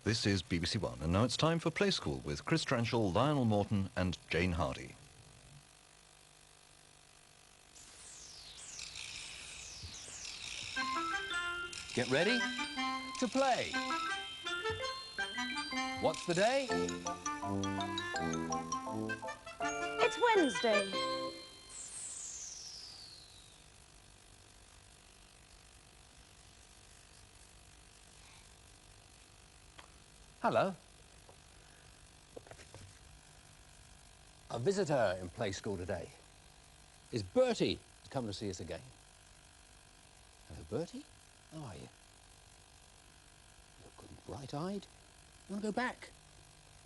This is BBC One, and now it's time for Play School with Chris Tranchell, Lionel Morton and Jane Hardy. Get ready to play. What's the day? It's Wednesday. Hello. A visitor in Play School today is Bertie. He's come to see us again. Hello, Bertie. How are you? You look good and bright-eyed. You want to go back?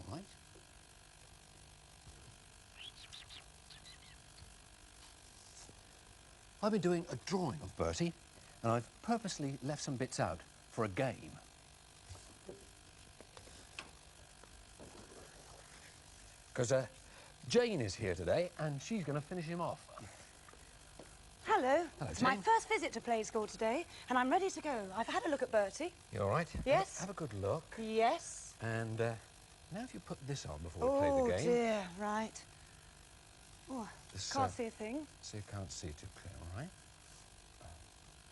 All right. I've been doing a drawing of Bertie, and I've purposely left some bits out for a game. Because Jane is here today, and she's going to finish him off. Hello. Hello, It's my Jane. first visit to Play School today, and I'm ready to go. I've had a look at Bertie. You all right? Yes. Have a good look. Yes. And now if you put this on before we play the game. Oh, dear. Right. Oh, This, can't see a thing. So you can't see too clear, all right?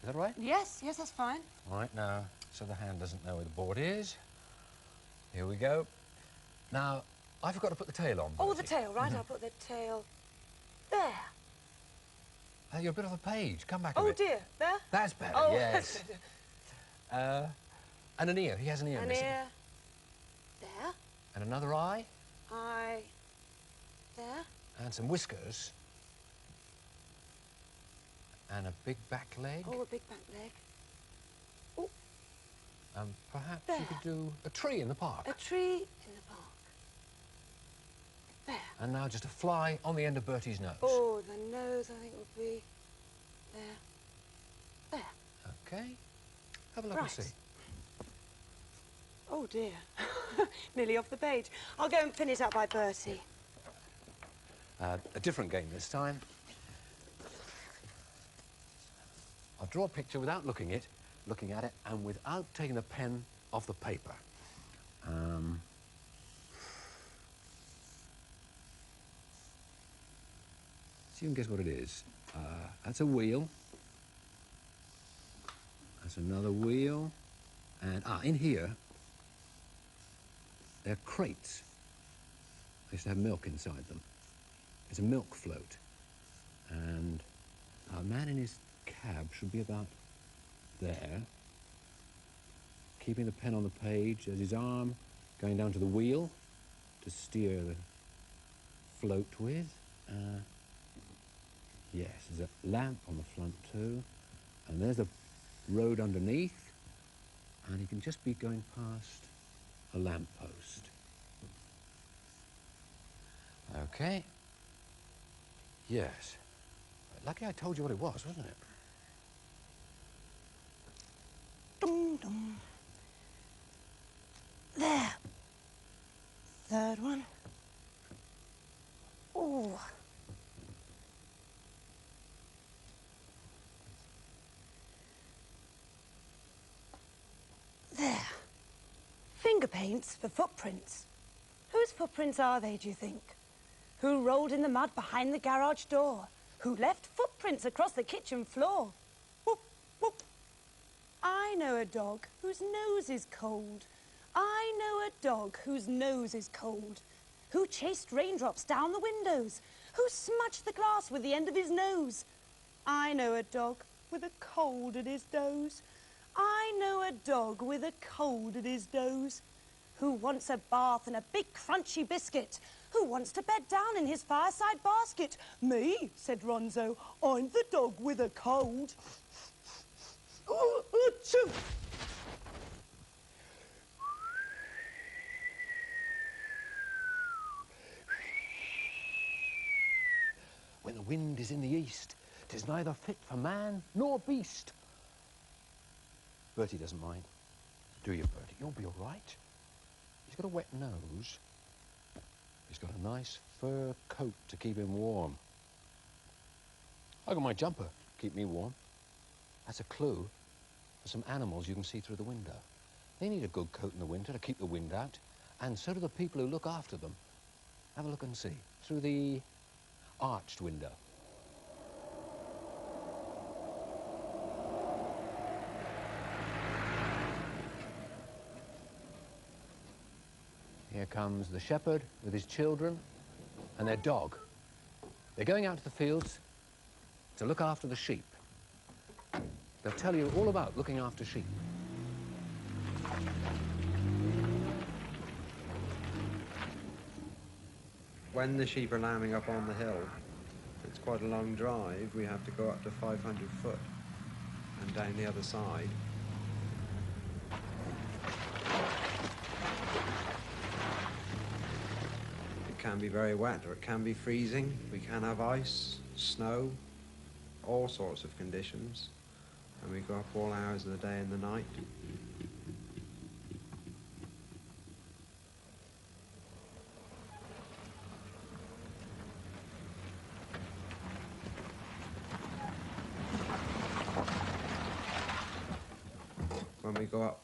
Is that right? Yes, yes, that's fine. All right, now, so the hand doesn't know where the board is. Here we go. Now, I forgot to put the tail on, Oh, the Bertie. tail, right? I'll put the tail there. You're a bit off the page. Come back a Oh, bit. dear. There? That's better, Oh, yes. And an ear. He has an ear An missing. ear. There. And another eye. Eye. There. And some whiskers. And a big back leg. Oh, a big back leg. Oh, And perhaps there. you could do a tree in the park. a tree in the park. There. And now just a fly on the end of Bertie's nose. Oh, the nose, I think, would be there. There. Okay. Have a look and Right. see. Oh, dear. Nearly off the page. I'll go and pin it up by Bertie. A different game this time. I'll draw a picture without looking at it, and without taking the pen off the paper. See if you can guess what it is. That's a wheel. That's another wheel. And, in here, they're crates. They used to have milk inside them. It's a milk float. And a man in his cab should be about there, keeping the pen on the page as his arm going down to the wheel to steer the float with. Yes, there's a lamp on the front too, and there's a road underneath, and he can just be going past a lamp post. Okay. Yes. Lucky I told you what it was, wasn't it? Dum, dum. There. Third one. Oh. There. Finger paints for footprints. Whose footprints are they, do you think? Who rolled in the mud behind the garage door? Who left footprints across the kitchen floor? Whoop, whoop. I know a dog whose nose is cold. I know a dog whose nose is cold. Who chased raindrops down the windows? Who smudged the glass with the end of his nose? I know a dog with a cold at his nose. I know a dog with a cold at his nose. Who wants a bath and a big crunchy biscuit? Who wants to bed down in his fireside basket? Me, said Ronzo. I'm the dog with a cold. Oh, achoo! When the wind is in the east, 'tis neither fit for man nor beast. Bertie doesn't mind. Do you, Bertie? You'll be all right. He's got a wet nose. He's got a nice fur coat to keep him warm. I got my jumper to keep me warm. That's a clue for some animals you can see through the window. They need a good coat in the winter to keep the wind out, and so do the people who look after them. Have a look and see, through the arched window. Here comes the shepherd with his children and their dog. They're going out to the fields to look after the sheep. They'll tell you all about looking after sheep. When the sheep are lambing up on the hill, it's quite a long drive. We have to go up to 500 foot and down the other side. It can be very wet, or it can be freezing. We can have ice, snow, all sorts of conditions. And we go up all hours of the day and the night. When we go up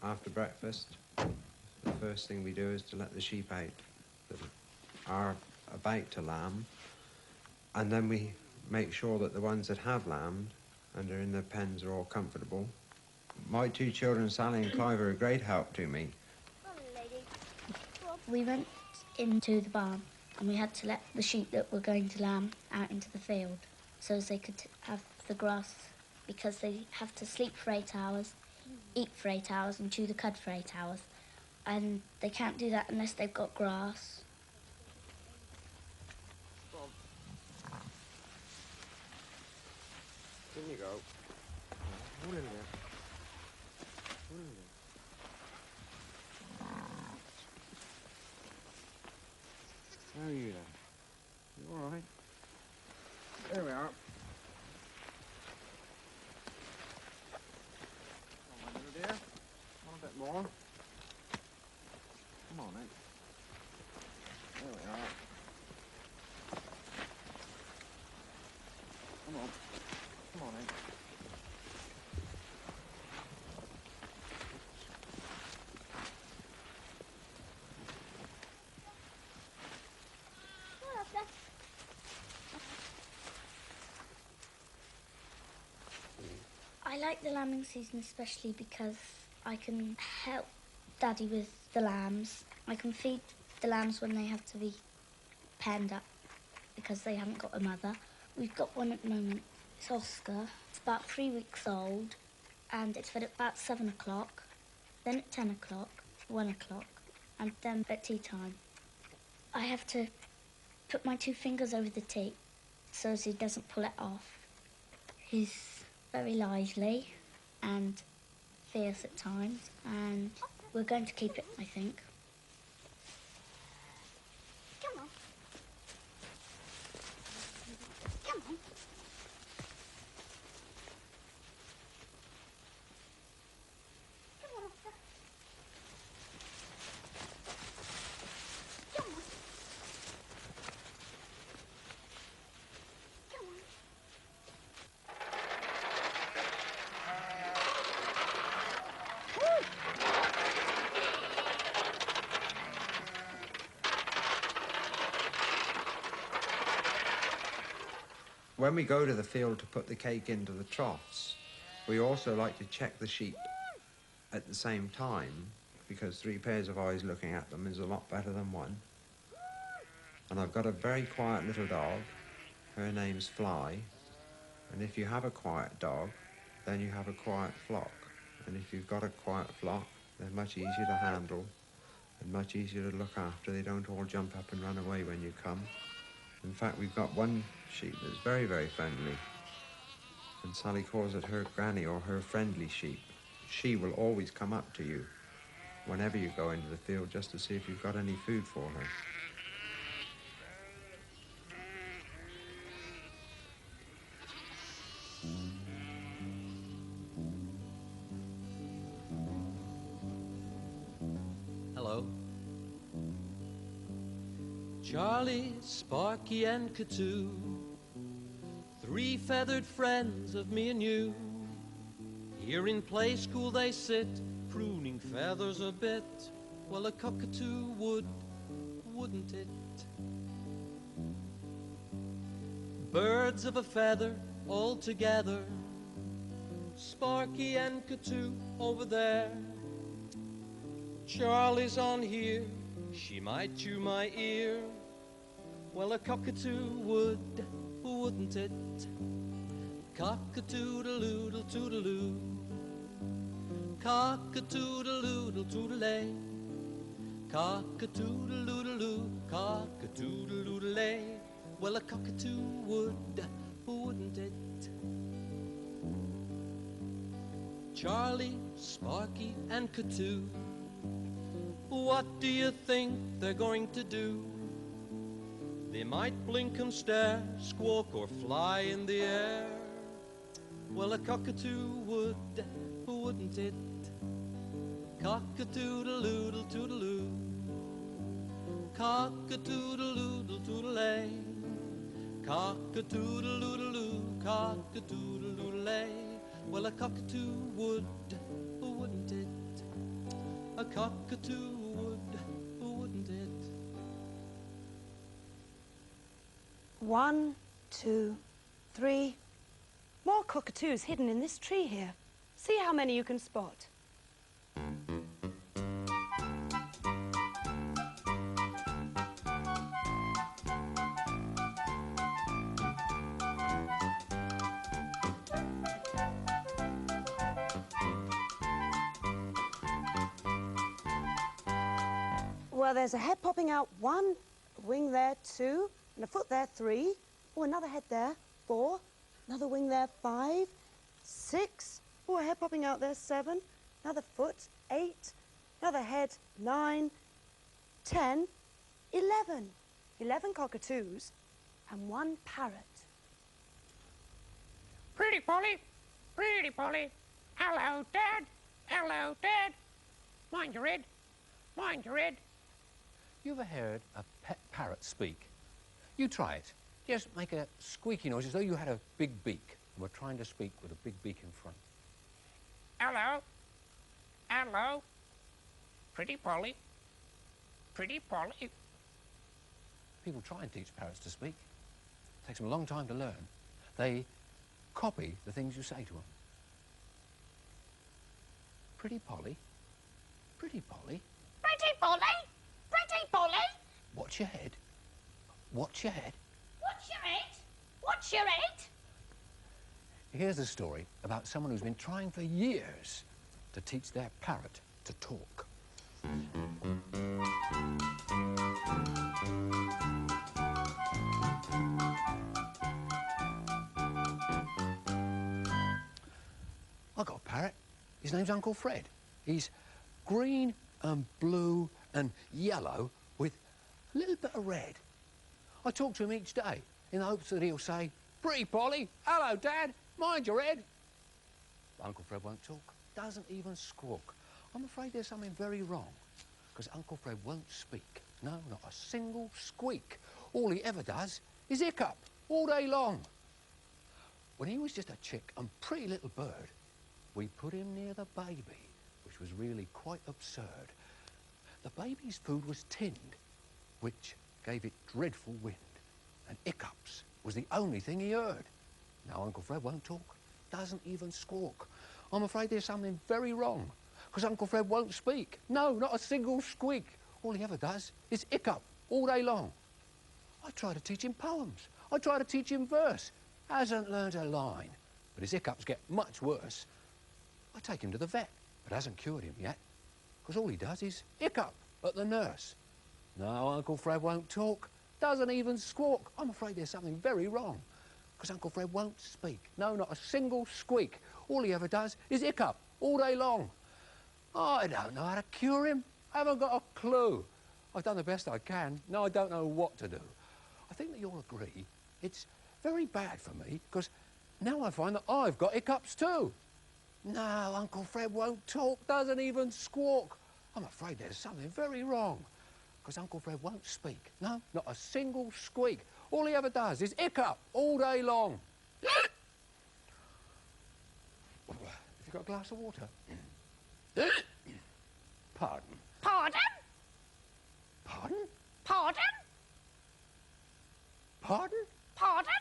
after breakfast, the first thing we do is to let the sheep out that are about to lamb, and then we make sure that the ones that have lambed and are in their pens are all comfortable. My two children, Sally and Clive, are a great help to me. We went into the barn and we had to let the sheep that were going to lamb out into the field so as they could have the grass, because they have to sleep for 8 hours, eat for 8 hours and chew the cud for 8 hours. And they can't do that unless they've got grass. In you go. Hold in there. How are you then? You all right? There we are. Come on, dear. Want a bit more? Come on, then. There we are. Come on. Come on, then. I like the lambing season especially because I can help Daddy with the lambs. I can feed the lambs when they have to be penned up because they haven't got a mother. We've got one at the moment. It's Oscar. It's about 3 weeks old and it's fed at about 7 o'clock, then at 10 o'clock, 1 o'clock, and then at tea time. I have to put my 2 fingers over the teat so as he doesn't pull it off. He's very lively and fierce at times, and we're going to keep it, I think. Come on. Come on. Come on, Oscar. Come on. Come on. When we go to the field to put the cake into the troughs, we also like to check the sheep at the same time, because 3 pairs of eyes looking at them is a lot better than 1. And I've got a very quiet little dog. Her name's Fly. And if you have a quiet dog, then you have a quiet flock. And if you've got a quiet flock, they're much easier to handle and much easier to look after. They don't all jump up and run away when you come. In fact, we've got one sheep that's very, very friendly. And Sally calls it her granny, or her friendly sheep. She will always come up to you whenever you go into the field just to see if you've got any food for her. Hello. Charlie, Sparky, and Katoo, 3 feathered friends of me and you. Here in play school they sit, pruning feathers a bit, well, a cockatoo would, wouldn't it? Birds of a feather all together, Sparky and Katoo over there. Charlie's on here, she might chew my ear, well, a cockatoo would, wouldn't it? Cock-a-doodle-doodle toodaloo, cock-a-doodle-doodle toodalay, cock-a-doodle-doodle-doo, cock-a-doodle-doodle-ay. Well, a cockatoo would, wouldn't it? Charlie, Sparky, and Katoo, what do you think they're going to do? They might blink and stare, squawk or fly in the air. Well, a cockatoo would, wouldn't it? Cock-a-doodle-doodle toodaloo, cock-a-doodle-doodle toodalay, cock-a-doodle-doodle-doo, cock-a-doodle-doodle-ay. Well, a cockatoo would, wouldn't it? A cockatoo would, wouldn't it? 1, 2, 3. More cockatoos hidden in this tree here. See how many you can spot. Well, there's a head popping out 1, a wing there 2, and a foot there 3. Oh, another head there 4, another wing there 5, 6. Oh, a head popping out there 7, another foot 8, another head 9, 10, 11. 11 cockatoos and 1 parrot. Pretty Polly, Pretty Polly. Hello, Dad. Hello, Dad. Mind your head. Mind your head. You ever heard a pet parrot speak? You try it. Just make a squeaky noise as though you had a big beak and were trying to speak with a big beak in front. Hello. Hello. Pretty Polly. Pretty Polly. People try and teach parrots to speak. It takes them a long time to learn. They copy the things you say to them. Pretty Polly. Pretty Polly. Pretty Polly. Pretty Polly. Watch your head. Watch your head. What's your head? What's your head? Here's a story about someone who's been trying for years to teach their parrot to talk. I got a parrot. His name's Uncle Fred. He's green and blue and yellow with a little bit of red. I talk to him each day in the hopes that he'll say, "Pretty Polly, hello, Dad, mind your head." But Uncle Fred won't talk, doesn't even squawk. I'm afraid there's something very wrong, because Uncle Fred won't speak. No, not a single squeak. All he ever does is hiccup all day long. When he was just a chick and pretty little bird, we put him near the baby, which was really quite absurd. The baby's food was tinned, which gave it dreadful wind, and hiccups was the only thing he heard. Now Uncle Fred won't talk, doesn't even squawk. I'm afraid there's something very wrong, because Uncle Fred won't speak. No, not a single squeak. All he ever does is hiccup all day long. I try to teach him poems. I try to teach him verse. Hasn't learned a line, but his hiccups get much worse. I take him to the vet, but hasn't cured him yet, because all he does is hiccup at the nurse. No, Uncle Fred won't talk, doesn't even squawk. I'm afraid there's something very wrong, because Uncle Fred won't speak. No, not a single squeak. All he ever does is hiccup all day long. I don't know how to cure him. I haven't got a clue. I've done the best I can. No, I don't know what to do. I think that you'll agree it's very bad for me, because now I find that I've got hiccups too. No, Uncle Fred won't talk, doesn't even squawk. I'm afraid there's something very wrong, because Uncle Fred won't speak. No, not a single squeak. All he ever does is hiccup all day long. Have you got a glass of water? pardon. Pardon? Pardon? Pardon? Pardon? Pardon?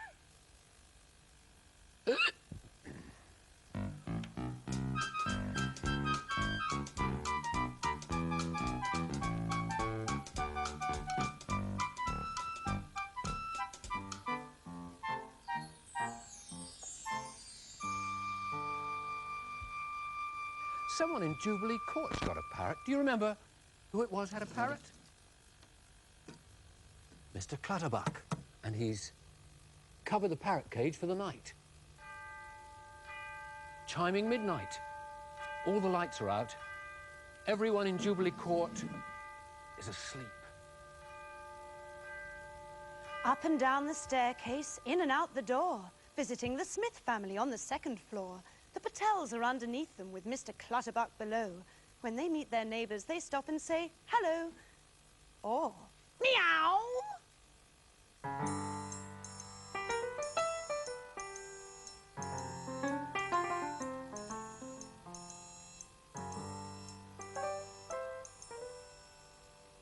Someone in Jubilee Court's got a parrot. Do you remember who it was had a parrot? Mr. Clutterbuck. And he's covered the parrot cage for the night. Chiming midnight. All the lights are out. Everyone in Jubilee Court is asleep. Up and down the staircase, in and out the door, visiting the Smith family on the second floor. The Patels are underneath them with Mr. Clutterbuck below. When they meet their neighbours, they stop and say, hello, or meow.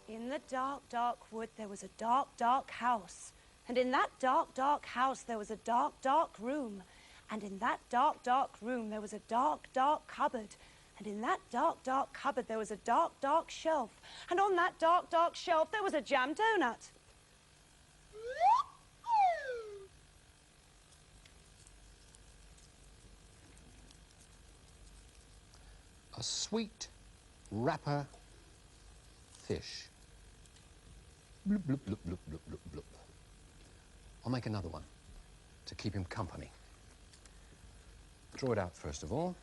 In the dark, dark wood, there was a dark, dark house. And in that dark, dark house, there was a dark, dark room. And in that dark, dark room, there was a dark, dark cupboard. And in that dark, dark cupboard, there was a dark, dark shelf. And on that dark, dark shelf, there was a jam donut. A sweet wrapper fish. Bloop, bloop, bloop, bloop, bloop, bloop, bloop. I'll make another one to keep him company. Draw it out first of all.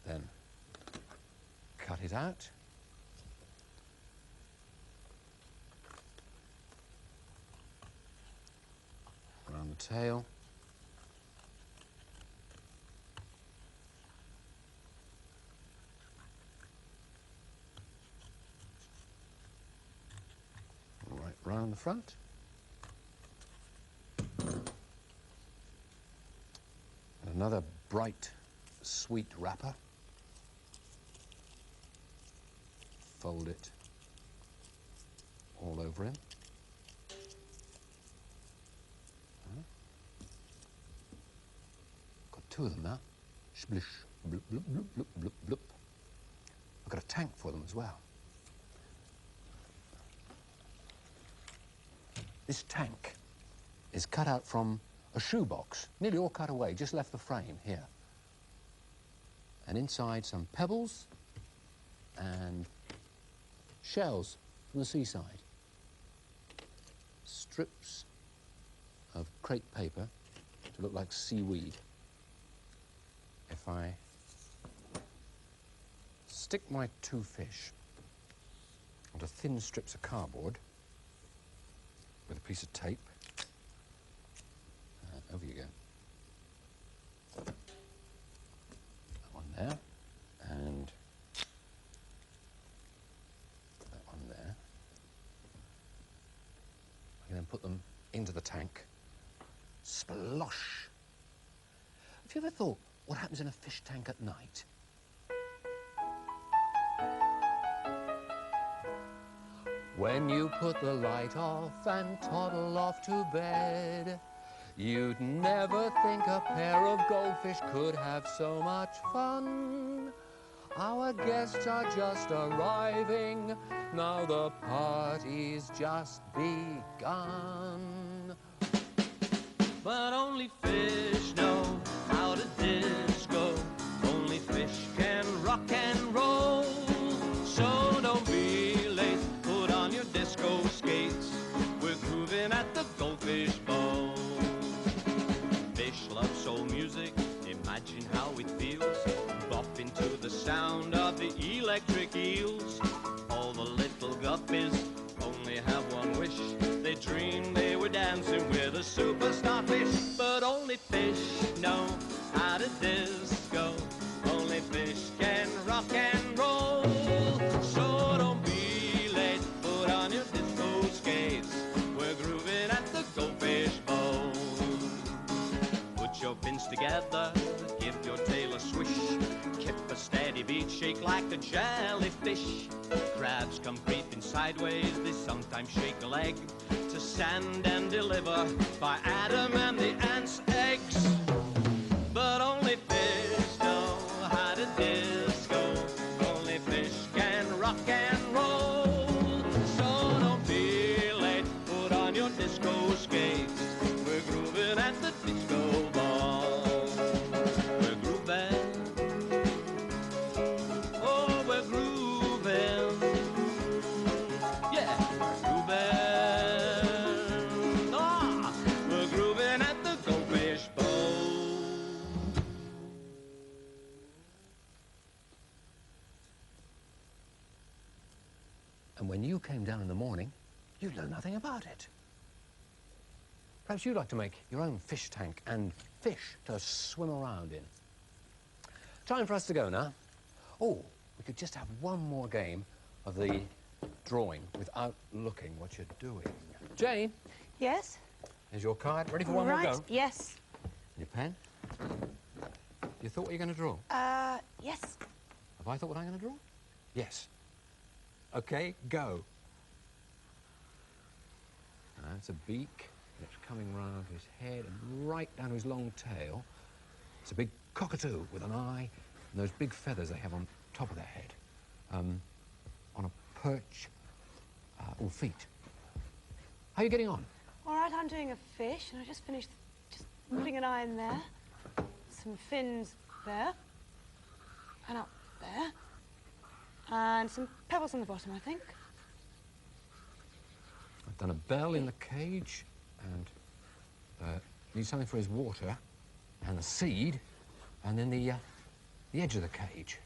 Then cut it out. Around the tail. Right round the front. And another bright, sweet wrapper. Fold it all over him. Got two of them now. Splish, bloop, bloop, bloop, bloop, bloop, bloop. I've got a tank for them as well. This tank is cut out from a shoebox, nearly all cut away, just left the frame here. And inside some pebbles and shells from the seaside. Strips of crepe paper to look like seaweed. If I stick my two fish onto thin strips of cardboard with a piece of tape, over you go. That one there, and that one there. I can then put them into the tank. Splosh! Have you ever thought what happens in a fish tank at night? When you put the light off and toddle off to bed, you'd never think a pair of goldfish could have so much fun. Our guests are just arriving, now the party's just begun. But only fish know how to disco. Only fish can rock and roll. So don't be late, put on your disco skates. We're grooving at the Goldfish Bowl. Fish love soul music, imagine how it feels. Bop into the sound of the electric eels. All the little guppies only have one wish. They dream they were dancing with a superstar fish. But only fish know how to disco. Only fish can rock and roll. So don't be late, put on your disco skates. We're grooving at the Goldfish Bowl. a jellyfish. Crabs come creeping sideways, they sometimes shake a leg to send and deliver by Adam and the ants' eggs. But only fish know how to disco. Only fish can rock and roll. So don't be late, put on your disco skates. We're grooving at the disco ball. We're grooving. Oh, we're grooving. Yeah, we're grooving. Ah, we're grooving at the Go Fish Bowl. And when you came down in the morning, you learned nothing about it. Perhaps you'd like to make your own fish tank and fish to swim around in. Time for us to go now. Oh, we could just have one more game of the drawing without looking what you're doing. Jane, Yes? is your card ready for one more Right, go? yes. And your pen? You thought what you're going to draw? Yes. Have I thought what I'm going to draw? Yes. Okay, go. That's a beak. It's coming round his head and right down his long tail. It's a big cockatoo with an eye and those big feathers they have on top of their head. On a perch, or feet. How are you getting on? All right, I'm doing a fish, and I just finished just putting an eye in there. Some fins there. And up there. And some pebbles on the bottom, I think. I've done a bell in the cage and need something for his water and a seed and then the edge of the cage.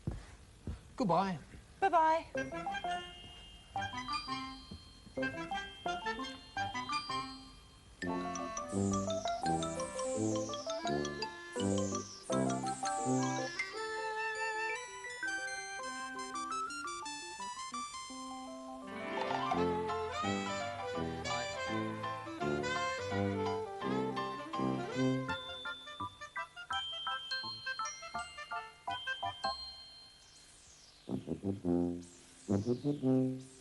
Goodbye. Bye-bye. Mm-hmm.